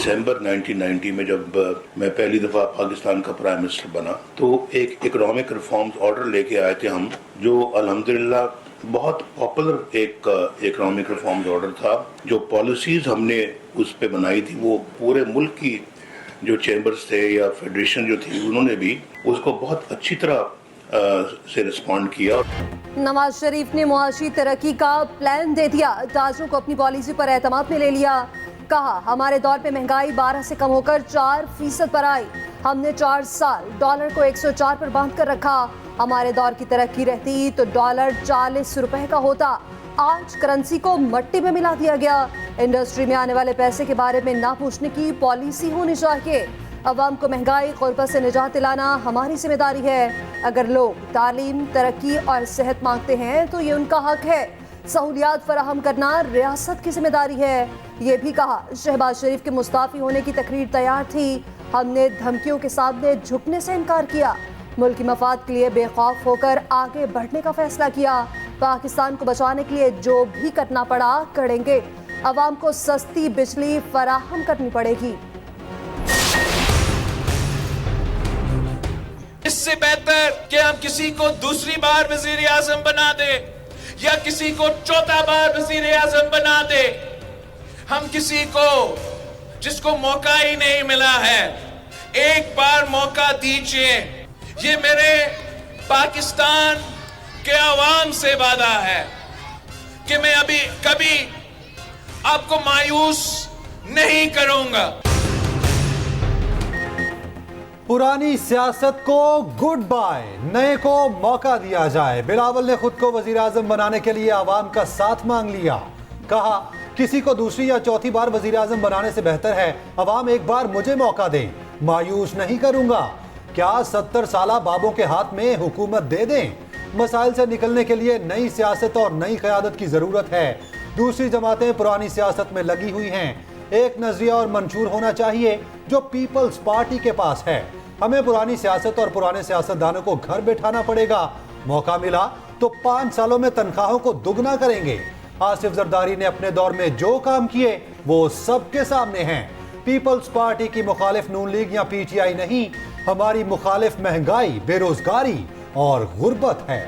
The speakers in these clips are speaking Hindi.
दिसंबर 1990 में जब मैं पहली दफ़ा पाकिस्तान का प्राइम मिनिस्टर बना तो एक इकोनॉमिक रिफॉर्म्स ऑर्डर लेके आए थे हम, जो अल्हम्दुलिल्लाह बहुत पॉपुलर एक इकोनॉमिक रिफॉर्म्स ऑर्डर था। जो पॉलिसीज़ हमने उस पर बनाई थी वो पूरे मुल्क की जो चैम्बर्स थे या फेडरेशन जो थी उन्होंने भी उसको बहुत अच्छी तरह से रिस्पॉन्ड किया। नवाज शरीफ ने मुआशी तरक्की का प्लान दे दिया, ताजरों को अपनी पॉलिसी पर एतमाद में ले लिया। कहा, हमारे दौर पे महंगाई 12 से कम होकर 4% पर आई। हमने 4 साल डॉलर को 104 पर बांध कर रखा। हमारे दौर की तरक्की रहती तो डॉलर 40 रुपए का होता। आज करेंसी को मट्टी में मिला दिया गया। इंडस्ट्री में आने वाले पैसे के बारे में ना पूछने की पॉलिसी होनी चाहिए। अवाम को महंगाई गुर्बत से निजात दिलाना हमारी जिम्मेदारी है। अगर लोग तालीम, तरक्की और सेहत मांगते हैं तो ये उनका हक है। सहूलियात फराहम करना रियासत की जिम्मेदारी है। ये भी कहा, शहबाज शरीफ के मुस्ताफी होने की तकरीर तैयार थी। हमने धमकियों के सामने झुकने से इनकार किया। मुल्क की मफाद के लिए बेखौफ होकर आगे बढ़ने का फैसला किया। पाकिस्तान को बचाने के लिए जो भी करना पड़ा करेंगे। अवाम को सस्ती बिजली फराहम करनी पड़ेगी। इससे बेहतर कि हम किसी को दूसरी बार वजीर आजम बना दे या किसी को चौथा बार वजीर आजम बना दे, हम किसी को जिसको मौका ही नहीं मिला है एक बार मौका दीजिए। ये मेरे पाकिस्तान के अवाम से वादा है कि मैं अभी कभी आपको मायूस नहीं करूंगा। पुरानी सियासत को गुड बाय, नए को मौका दिया जाए। बिलावल ने खुद को वजीर आजम बनाने के लिए आवाम का साथ मांग लिया। कहा, किसी को दूसरी या चौथी बार वजीर आजम बनाने से बेहतर है अवाम एक बार मुझे मौका दें, मायूस नहीं करूंगा। क्या 70 साला बाबों के हाथ में हुकूमत दे दें? मसाइल से निकलने के लिए नई सियासत और नई क़यादत की जरूरत है। दूसरी जमातें पुरानी सियासत में लगी हुई हैं। एक नजरिया और मंशूर होना चाहिए जो पीपल्स पार्टी के पास है। हमें पुरानी सियासत और पुराने सियासतदानों को घर बैठाना पड़ेगा। मौका मिला तो 5 सालों में तनख्वाहों को दुगना करेंगे। आसिफ जरदारी ने अपने दौर में जो काम किए वो सबके सामने हैं। पीपल्स पार्टी की मुखालिफ नून लीग या पीटीआई नहीं, हमारी मुखालिफ महंगाई, बेरोजगारी और गुर्बत है।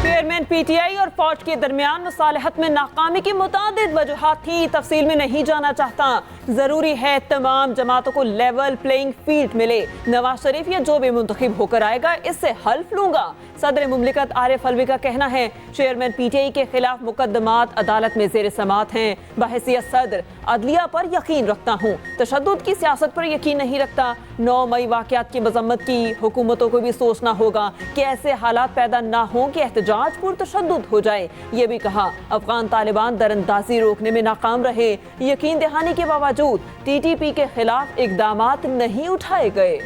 चेयरमैन पीटीआई और फौज के दरमियान मुसालहत में नाकामी की मुतादिद वजूहात थी। तफसील में नहीं जाना चाहता। जरूरी है तमाम जमातों को लेवल प्लेइंग फील्ड मिले। नवाज शरीफ या जो भी मुंतखब होकर आएगा इससे हल्फ लूंगा। सदर मुमलिकत आरिफ अलवी का कहना है, चेयरमैन पीटीआई के खिलाफ मुकदमात अदालत में जेर समात हैं। बहैसियत सदर अदलिया पर यकीन रखता हूँ, तशद्दुद की सियासत पर यकीन नहीं रखता। 9 मई वाक़यात की मजम्मत की। हुकूमतों को भी सोचना होगा कि ऐसे हालात पैदा ना हो कि एहतजाज पुरतशद्दुद हो जाए। ये भी कहा, अफगान तालिबान दरअंदाजी रोकने में नाकाम रहे। यकीन दहानी के बावजूद टीटीपी के खिलाफ इकदामात नहीं उठाए गए।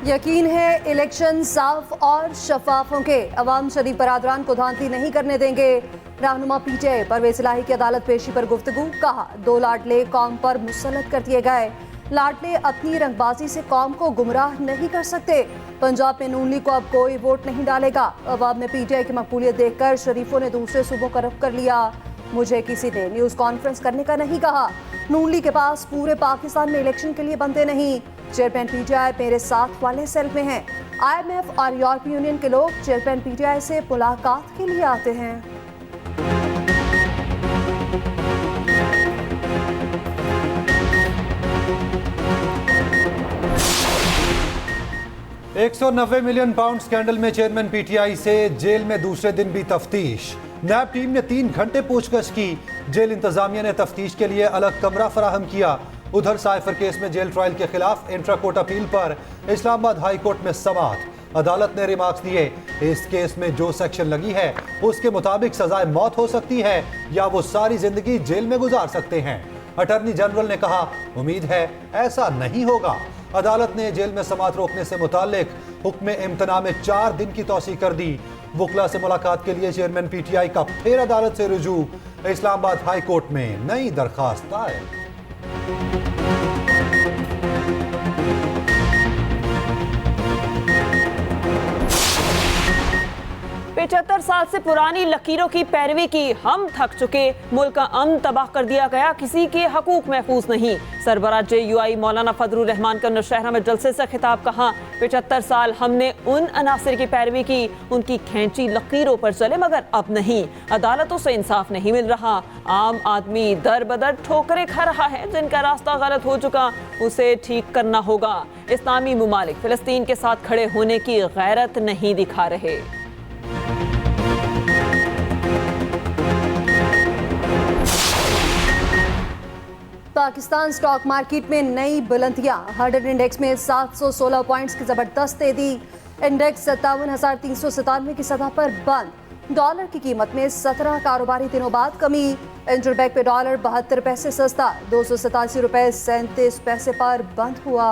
यकीन है इलेक्शन साफ और शफाफ होंगे। अवाम शरीफ बरादरान को धांधली नहीं करने देंगे। रहनुमा पीटीआई परवेज इलाही की अदालत पेशी पर गुफ्तगू। कहा, 2 लाडले कौम पर मुसल्लत कर दिए गए। लाडले अपनी रंगबाजी से कौम को गुमराह नहीं कर सकते। पंजाब में नून लीग को अब कोई वोट नहीं डालेगा। अवाम में पीटीआई की मकबूलियत देखकर शरीफों ने दूसरे सूबों का रुख कर लिया। मुझे किसी ने न्यूज़ कॉन्फ्रेंस करने का नहीं कहा। नून लीग के पास पूरे पाकिस्तान में इलेक्शन के लिए बंदे नहीं। चेयरमैन पीटीआई मेरे साथ वाले सेल में हैं। IMF और यूरोपीय यूनियन के लोग चेयरमैन पीटीआई से मुलाकात के लिए आते हैं। 190 मिलियन पाउंड स्कैंडल में चेयरमैन पीटीआई से जेल में दूसरे दिन भी तफ्तीश। नैब टीम ने 3 घंटे पूछताछ की। जेल इंतजामिया ने तफ्तीश के लिए अलग कमरा फराहम किया। उधर साइफर केस में जेल ट्रायल के खिलाफ इंट्रा कोर्ट अपील पर इस्लामाबाद हाई कोर्ट में समाअत। अदालत ने रिमार्क्स दिए, इस केस में जो सेक्शन लगी है उसके मुताबिक सजाए मौत हो सकती है या वो सारी जिंदगी जेल में गुजार सकते हैं। अटॉर्नी जनरल ने कहा, उम्मीद है ऐसा नहीं होगा। अदालत ने जेल में समाअत रोकने से मुतालिक हुक्म इम्तना में 4 दिन की तौसीह कर दी। वुकला से मुलाकात के लिए चेयरमैन पीटीआई का फिर अदालत से रुजू। इस्लामाबाद हाई कोर्ट में नई दरखास्त दायर। 75 साल से पुरानी लकीरों की पैरवी की, हम थक चुके, मुल्क का अमन तबाह कर दिया गया, किसी के हकूक महफूज नहीं। सरबराह JUI मौलाना फजलुर रहमान का नौशहरा में जलसे से खिताब, कहा 75 साल हमने उन अनासिर की पैरवी की, उनकी खींची लकीरों पर चले, मगर अब नहीं, अदालतों से इंसाफ नहीं मिल रहा। आम आदमी दर बदर ठोकरें खा रहा है, जिनका रास्ता गलत हो चुका उसे ठीक करना होगा। इस्लामी मुमालिक फिलिस्तीन के साथ खड़े होने की गैरत नहीं दिखा रहे। पाकिस्तान स्टॉक मार्केट में नई बुलंदियां, हर्डन इंडेक्स में 716 पॉइंट्स की जबरदस्त तेजी, इंडेक्स 57,397 की सतह पर बंद। डॉलर की कीमत में 17 कारोबारी दिनों बाद कमी, इंटरबैंक पे डॉलर 72 पैसे सस्ता, 287 रुपए 37 पैसे पर बंद हुआ।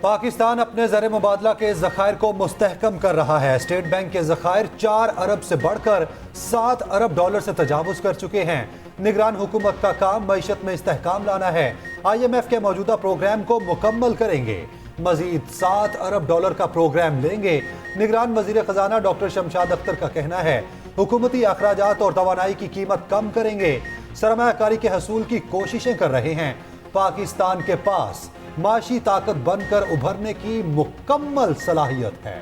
पाकिस्तान अपने ज़र मुबादला के ज़खायर को मुस्तहकम कर रहा है। स्टेट बैंक के ज़खायर 4 अरब से बढ़कर 7 अरब डॉलर से तजावुज कर चुके हैं। निगरान हुकूमत का काम मईशत में इस्तेहकाम लाना है। IMF के मौजूदा प्रोग्राम को मुकम्मल करेंगे, मजीद 7 अरब डॉलर का प्रोग्राम लेंगे। निगरान वजीर खजाना डॉक्टर शमशाद अख्तर का कहना है, हुकूमती अखराजात और तवानाई की कीमत कम करेंगे, सरमायाकारी के हसूल की कोशिशें कर रहे हैं। पाकिस्तान के पास माशी ताकत बनकर उभरने की मुकम्मल सलाहियत है।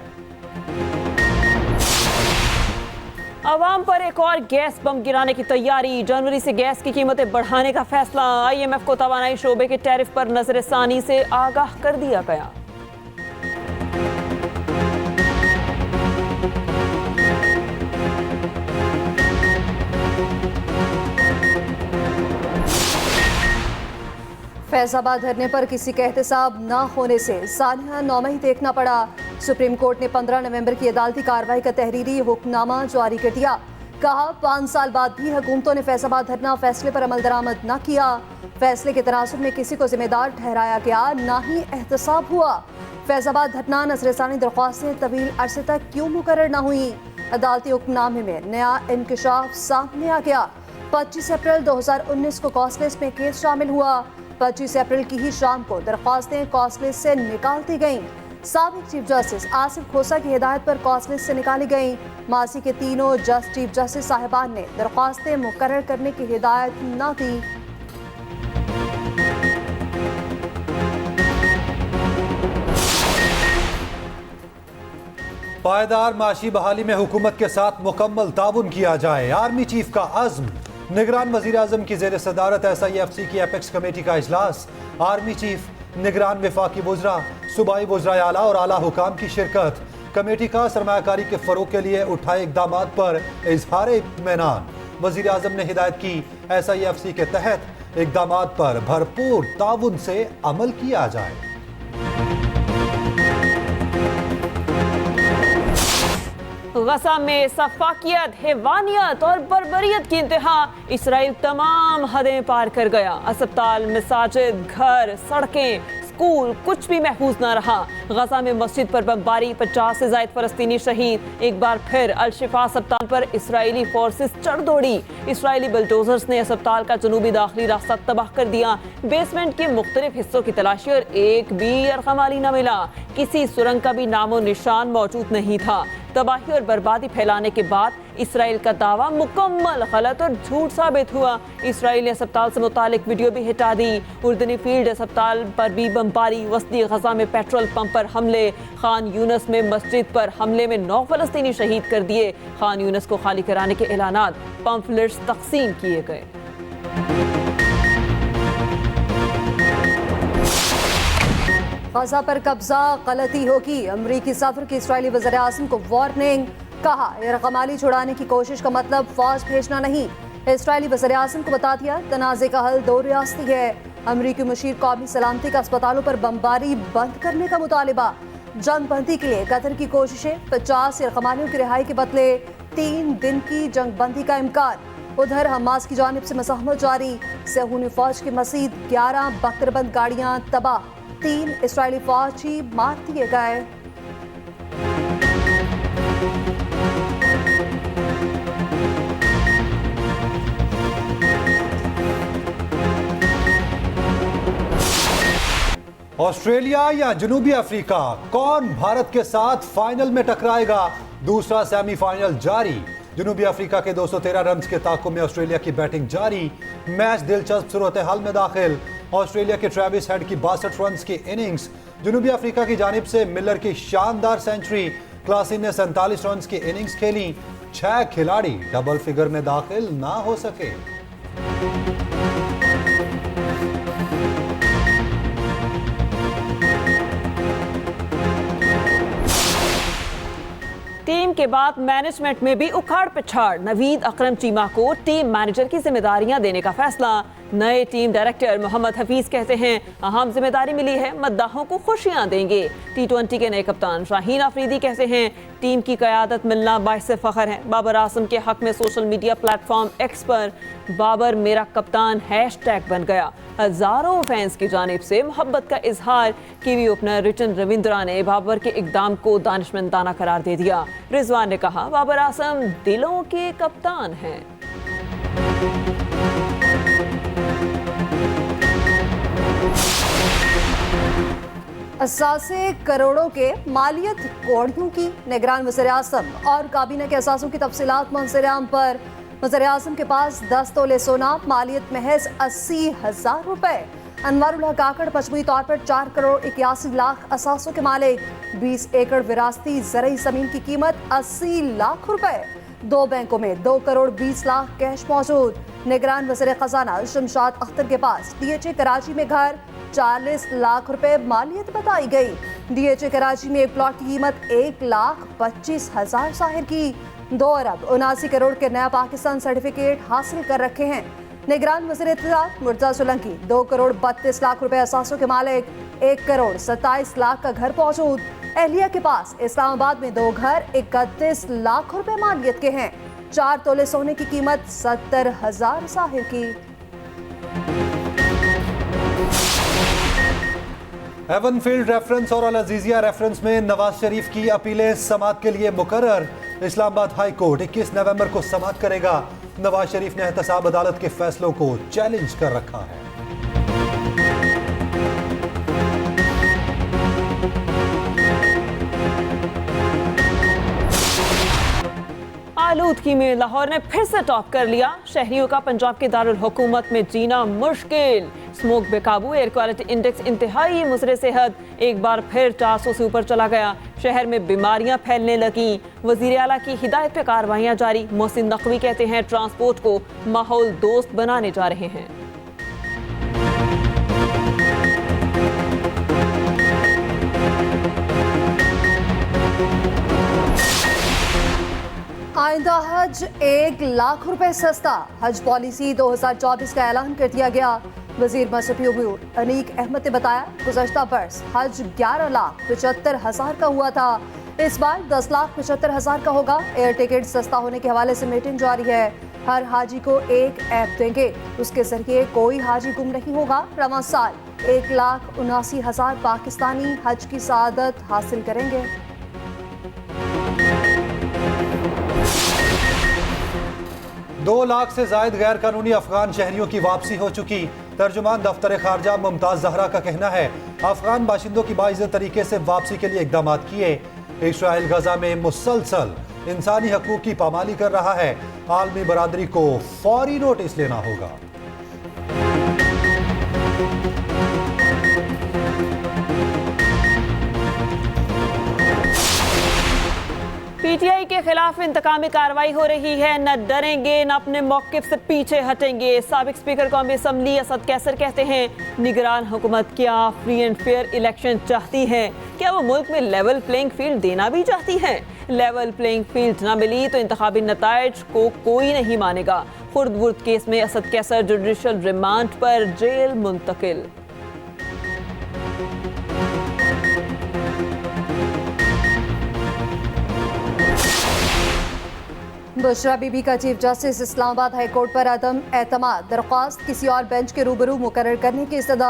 अवाम पर एक और गैस बम गिराने की तैयारी, जनवरी से गैस की कीमतें बढ़ाने का फैसला। IMF को तवानाई शोबे के टैरिफ पर नजरसानी से आगाह कर दिया गया। फैजाबाद धरने पर किसी का एहतसाब न होने से सालिया 9 मई देखना पड़ा। सुप्रीम कोर्ट ने 15 नवंबर की अदालती कार्रवाई का तहरीरी हुक्मनामा जारी कर दिया। कहा 5 साल बाद भी हुकूमतों ने फैजाबाद धरना फैसले पर अमल दरामद न किया। फैसले के तनासुब में किसी को जिम्मेदार ठहराया गया, न ही एहतसाब हुआ। फैजाबाद धरना नजरसानी दरख्वास्तें तवील अरसे तक क्यों मुकर्रर न हुई। अदालती हुक्मनामे में नया इंकशाफ सामने आ गया। 25 अप्रैल 2019 को कॉस्टलेस में केस शामिल हुआ। 25 अप्रैल की ही शाम को दरख्वास्तें कॉस्टलेस से निकाल दी गईं। साबिक चीफ जस्टिस आसिफ खोसा की हिदायत पर कॉस्टलेस से निकाली गईं। मासी के तीनों चीफ जस्टिस साहिबान ने दरख्वास्तें मुकर्रर करने की हिदायत न दी। पायदार माशी बहाली में हुकूमत के साथ मुकम्मल ताउन किया जाए, आर्मी चीफ का अज़्म। निगरान वज़ीर आज़म की ज़ेर सदारत SIFC की एपेक्स कमेटी का इजलास। आर्मी चीफ, निगरान वफाकी वज़रा, सूबाई वज़राए आला और आला हुकाम की शिरकत। कमेटी का सरमायाकारी के फ़रोग़ के लिए उठाए इक़दामात पर इज़हार इत्मीनान। वज़ीर आज़म ने हिदायत की SIFC के तहत इक़दामात पर भरपूर ताउन से अमल किया जाए। गजा में सफाकियत, हैवानियत और बर्बरियत की इंतहा, इसराइल तमाम हदें पार कर गया। अस्पताल, मसाजिद, घर, सड़कें, स्कूल कुछ भी महफूज न रहा। गजा में मस्जिद पर बमबारी, 50 से ज़ायद फलस्तीनी शहीद। एक बार फिर अल शिफा अस्पताल पर इसराइली फोर्सेस चढ़ दौड़ी। इसराइली बुलडोजर्स ने अस्पताल का जनूबी दाखिली रास्ता तबाह कर दिया। बेसमेंट के मुख्तलिफ हिस्सों की तलाशी और एक भी यरगमाली न मिला। किसी सुरंग का भी नामो निशान मौजूद नहीं था। तबाही और बर्बादी फैलाने के बाद इसराइल का दावा मुकम्मल गलत और झूठ साबित हुआ। इसराइल ने अस्पताल से मुतालिक वीडियो भी हटा दी। उर्दनी फील्ड अस्पताल पर भी बमबारी, वस्ती गजा में पेट्रोल पंप पर हमले, खान यूनस में मस्जिद पर हमले में 9 फलस्तीनी शहीद कर दिए। खान यूनस को खाली कराने के ऐलानात, पम्फलेट्स तकसीम किए गए। गजा पर कब्जा गलती होगी, अमरीकी सफर की इसराइली वज़ीर आज़म को वार्निंग। कहा यरगमाली छुड़ाने की कोशिश का मतलब फौज भेजना नहीं। इसराइली वज़ीर आज़म को बता दिया तनाज़े का हल 2 रियासती है। अमरीकी मुशीर कौमी सलामती का अस्पतालों पर बमबारी बंद करने का मुतालिबा। जंग बंदी के लिए कतर की कोशिशें, 50 यरगमालियों की रिहाई के बदले 3 दिन की जंग बंदी का इम्कान। उधर हमास की जानिब से मज़ाहमत जारी, सहूनी फौज की मज़ीद 11 बख्तरबंद गाड़ियाँ तबाह, 3 इसराइली फौजी मार दिए गए। ऑस्ट्रेलिया या जनूबी अफ्रीका, कौन भारत के साथ फाइनल में टकराएगा? दूसरा सेमीफाइनल जारी। जनूबी अफ्रीका के 213 रन के ताक़ुब में ऑस्ट्रेलिया की बैटिंग जारी। मैच दिलचस्प सूरत हाल में दाखिल। ऑस्ट्रेलिया के ट्रेविस हेड की 62 रन की इनिंग्स, जनूबी अफ्रीका की जानिब से मिलर की शानदार सेंचुरी। क्लासिन ने 47 रन की इनिंग्स खेली। 6 खिलाड़ी डबल फिगर में दाखिल ना हो सके। टीम के बाद मैनेजमेंट में भी उखाड़ पिछाड़। नवीद अकरम चीमा को टीम मैनेजर की जिम्मेदारियां देने का फैसला। नए टीम डायरेक्टर मोहम्मद हफीज कहते हैं अहम जिम्मेदारी मिली है, मद्दाहों को खुशियां देंगे। T20 के नए कप्तान शाहीन अफरीदी कहते हैं टीम की क़यादत मिलना बाइस फ़ख्र है। बाबर आजम के हक में सोशल मीडिया प्लेटफॉर्म एक्स पर बाबर मेरा कप्तान हैशटैग बन गया। हजारों फैंस की जानिब से मोहब्बत का इजहार। कीवी ओपनर रिचन रविंद्रा ने बाबर के इकदाम को दानिशमंदाना करार दे दिया। रिजवान ने कहा बाबर आजम दिलों के कप्तान हैं। असासे करोड़ों के मालियत कौड़ियों की। निगरान वज़ीर-ए-आज़म और काबीना के असासों की तफसीलात मंसर-ए-आम पर। वज़ीर-ए-आज़म के पास 10 तोले सोना, मालियत महज 80,000 रुपए। अनवारुल हक काकड़ मजमूई तौर पर 4 करोड़ 81 लाख असासों के मालिक। 20 एकड़ विरासती ज़रई ज़मीन की कीमत 80 लाख रुपए। 2 बैंकों में 2 करोड़ 20 लाख कैश मौजूद। निगरान वज़ीर खजाना शमशाद अख्तर के पास DHA कराची में घर, 40 लाख रुपए मालियत बताई गई। DHA कराची में एक प्लॉट की कीमत 1,25,000 साहिर की। 2 अरब 79 करोड़ के नया पाकिस्तान सर्टिफिकेट हासिल कर रखे हैं। निगरान वज़ीर इत्तलात मुर्तज़ा सोलंकी 2 करोड़ 32 लाख रुपए असासों के मालिक। 1 करोड़ 27 लाख का घर मौजूद। एहलिया के पास इस्लामाबाद में 2 घर 31 लाख रुपए मालियत के हैं। 4 तोले सोने की कीमत 70,000 साहिर की। एवनफील्ड रेफरेंस और अल अजीजिया रेफरेंस में नवाज शरीफ की अपीलें समाअत के लिए मुकर्रर। इस्लामाबाद हाई कोर्ट 21 नवंबर को समाअत करेगा। नवाज शरीफ ने एहतसाब अदालत के फैसलों को चैलेंज कर रखा है। आलूदगी में लाहौर ने फिर से टॉप कर लिया। शहरियों का पंजाब के दारुल हुकूमत में जीना मुश्किल। स्मोक बेकाबू, एयर क्वालिटी इंडेक्स इंतहाई मुज़रे सेहत। एक बार फिर 400 से ऊपर चला गया। शहर में बीमारियां फैलने लगी। वज़ीर आला की हिदायत पे कार्रवाइयां जारी। मोहसिन नकवी कहते हैं ट्रांसपोर्ट को माहौल दोस्त बनाने जा रहे हैं। आइंदा हज 1 लाख रुपए सस्ता। हज पॉलिसी 2024 का ऐलान कर दिया गया। वजीर मसरफी उमूर अनीक अहमद ने बताया गुज़श्ता बरस हज 11,75,000 का हुआ था। इस बार 10,75,000 का होगा। एयर टिकट सस्ता होने के हवाले से मीटिंग जारी है। हर हाजी को एक ऐप देंगे, उसके जरिए कोई हाजी गुम नहीं होगा। रवां साल 1,79,000 पाकिस्तानी हज की सआदत हासिल करेंगे। दो लाख से जायद गैर कानूनी अफगान शहरियों की वापसी हो चुकी। तर्जुमान दफ्तर खारजा मुमताज जहरा का कहना है अफगान बाशिंदों की बाइज़्ज़त तरीके से वापसी के लिए इकदाम किए। इस्राइल गजा में मुसलसल इंसानी हकूक की पामाली कर रहा है। आलमी बरादरी को फौरी नोटिस लेना होगा। PTI के खिलाफ इंतकामी कार्रवाई हो रही है। न डरेंगे न अपने मौक़िफ़ से पीछे हटेंगे। साबिक स्पीकर कौमी असम्बली असद कैसर कहते हैं निगरान हुकूमत क्या फ्री एंड फेयर इलेक्शन चाहती है? क्या वो मुल्क में लेवल प्लेइंग फील्ड देना भी चाहती है? लेवल प्लेइंग फील्ड न मिली तो इंतखाबी नताइज को कोई नहीं मानेगा। खुर्द बुर्द केस में असद कैसर जुडिशल रिमांड पर जेल मुंतकिल। बुशरा बीबी का chief justice Islamabad high court पर अदम एतमाद। दरख्वास्त किसी और बेंच के रूबरू मुकर्रर करने की इस्तदा।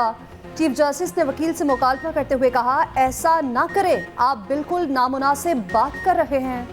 चीफ जस्टिस ने वकील से मुकालमा करते हुए कहा ऐसा ना करें, आप बिल्कुल नामुनासिब बात कर रहे हैं।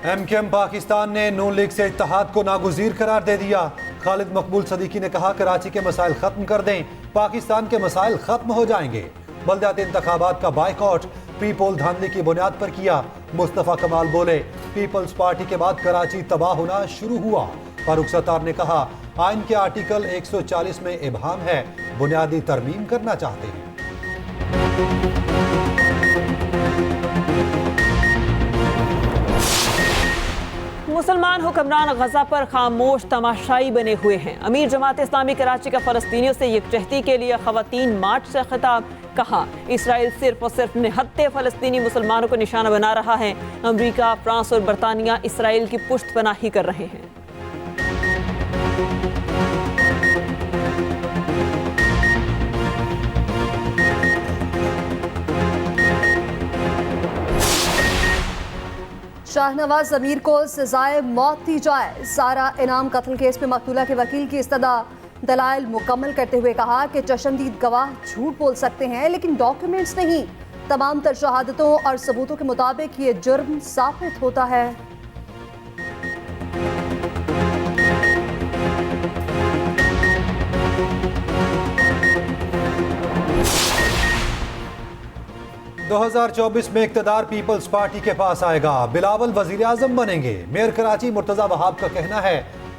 एमकेएम पाकिस्तान ने नून लीग से इत्तेहाद को नागुज़ीर करार दे दिया। खालिद मकबूल सदीकी ने कहा कराची के मसाइल खत्म कर दें, पाकिस्तान के मसाइल खत्म हो जाएंगे। बल्दियाती इंतखाबात का बाइकआउट प्री पोल धांधली की बुनियाद पर किया। मुस्तफा कमाल बोले पीपल्स पार्टी के बाद कराची तबाह होना शुरू हुआ। फारूक सत्तार ने कहा आइन के आर्टिकल 140 में इबहाम है, बुनियादी तरमीम करना चाहते हैं। मुसलमान हुक्मरान गजा पर खामोश तमाशाई बने हुए हैं। अमीर जमात इस्लामी कराची का फलस्तीनियों से यकजहती के लिए खवातीन मार्च से खिताब। कहा इसराइल सिर्फ और सिर्फ निहत्ते फलस्तीनी मुसलमानों को निशाना बना रहा है। अमेरिका, फ्रांस और बरतानिया इसराइल की पुश्तपनाही कर रहे हैं। शाहनवाज अमीर को सजाए मौत दी जाए। सारा इनाम कत्ल केस में मकतूला के वकील की इस्तदा। दलाइल मुकम्मल करते हुए कहा कि चशमदीद गवाह झूठ बोल सकते हैं लेकिन डॉक्यूमेंट्स नहीं। तमाम तर शहादतों और सबूतों के मुताबिक ये जुर्म साबित होता है। दो 2024 में इक्तदार पीपल्स पार्टी के पास आएगा। बिलावल वजीर आजम बनेंगे। मेयर कराची मुर्तजा वहाब का कहना है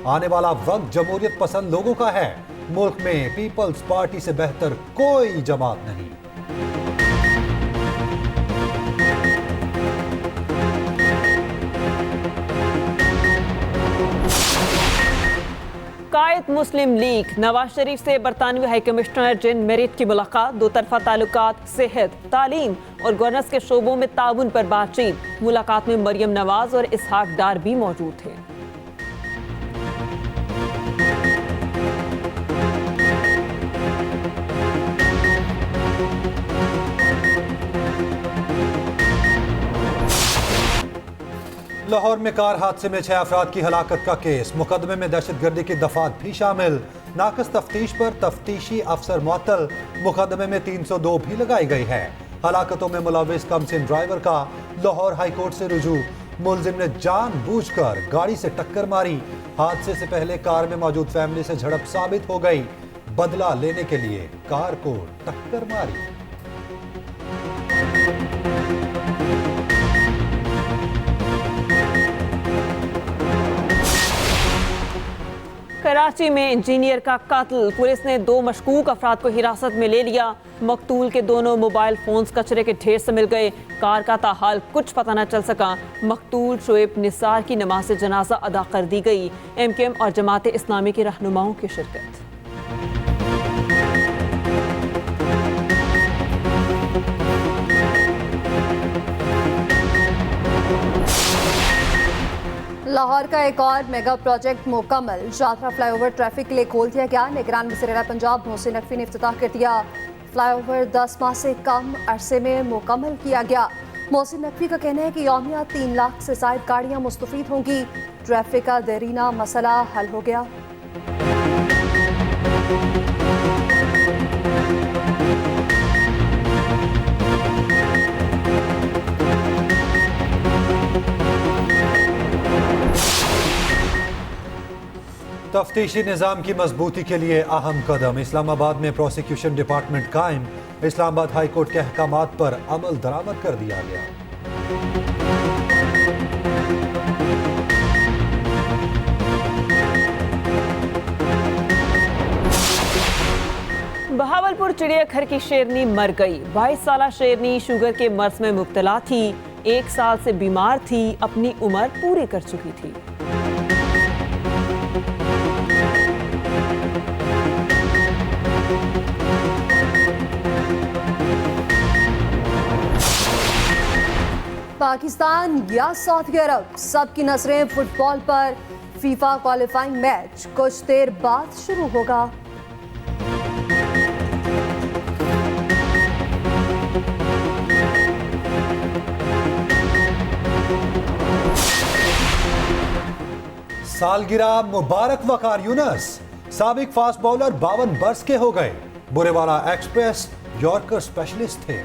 आने वाला वक्त जमहूरियत पसंद लोगों का है। मुल्क में पीपल्स पार्टी से बेहतर कोई जमात नहीं। कायद मुस्लिम लीग नवाज शरीफ से बरतानवी हाई कमिश्नर जिन मेरिट की मुलाकात। दो तरफा ताल्लुकात, सेहत, तालीम और गवर्नेंस के शोबों में ताउन पर बातचीत। मुलाकात में मरियम नवाज और इसहाक डार भी मौजूद थे। लाहौर में कार हादसे में 6 अफराद की हलाकत का केस। मुकदमे में दहशतगर्दी की दफात भी शामिल। नाकस तफ्तीश पर तफ्तीशी अफसर मुअत्तल। मुकदमे में 302 भी लगाई गई है। हलाकतों में मुलविस कमसिन ड्राइवर का लाहौर हाई कोर्ट से रुजू। मुलजिम ने जानबूझकर गाड़ी से टक्कर मारी। हादसे से पहले कार में मौजूद फैमिली से झड़प साबित हो गई। बदला लेने के लिए कार को टक्कर मारी। कराची में इंजीनियर का कत्ल। पुलिस ने 2 मशकूक अफराद को हिरासत में ले लिया। मकतूल के दोनों मोबाइल फोन्स कचरे के ढेर से मिल गए। कार का ताहाल कुछ पता न चल सका। मकतूल शोएब निसार की नमाज जनाजा अदा कर दी गई। एमकेएम और जमात इस्लामी के रहनुमाओं की शिरकत। लाहौर का एक और मेगा प्रोजेक्ट मुकम्मल। शाहतरा फ्लाईओवर ट्रैफिक के लिए खोल दिया गया। निगरान वज़ीर पंजाब मोहसिन नकवी ने इफ्तिताह कर दिया। फ्लाईओवर 10 माह से कम अरसे में मुकम्मल किया गया। मोहसिन नकवी का कहना है कि यौमिया 3 लाख से ज़ायद गाड़ियाँ मुस्तफ़ीद होंगी। ट्रैफिक का देरीना मसला हल हो गया। तफ्तीशी निज़ाम की मजबूती के लिए अहम कदम। इस्लामाबाद में प्रोसिक्यूशन डिपार्टमेंट कायम। इस्लामाबाद हाई कोर्ट के अहकामात पर अमल दरामद कर दिया गया। बहावलपुर चिड़ियाघर की शेरनी मर गई। 22 साला शेरनी शुगर के मर्ज में मुब्तला थी। 1 साल से बीमार थी। अपनी उम्र पूरी कर चुकी थी। पाकिस्तान या सऊदी अरब, सबकी नजरें फुटबॉल पर। फीफा क्वालिफाइंग मैच कुछ देर बाद शुरू होगा। सालगिरह मुबारक वकार यूनस। साबिक फास्ट बॉलर 52 बरस के हो गए। बुरेवाला एक्सप्रेस यॉर्कर स्पेशलिस्ट थे।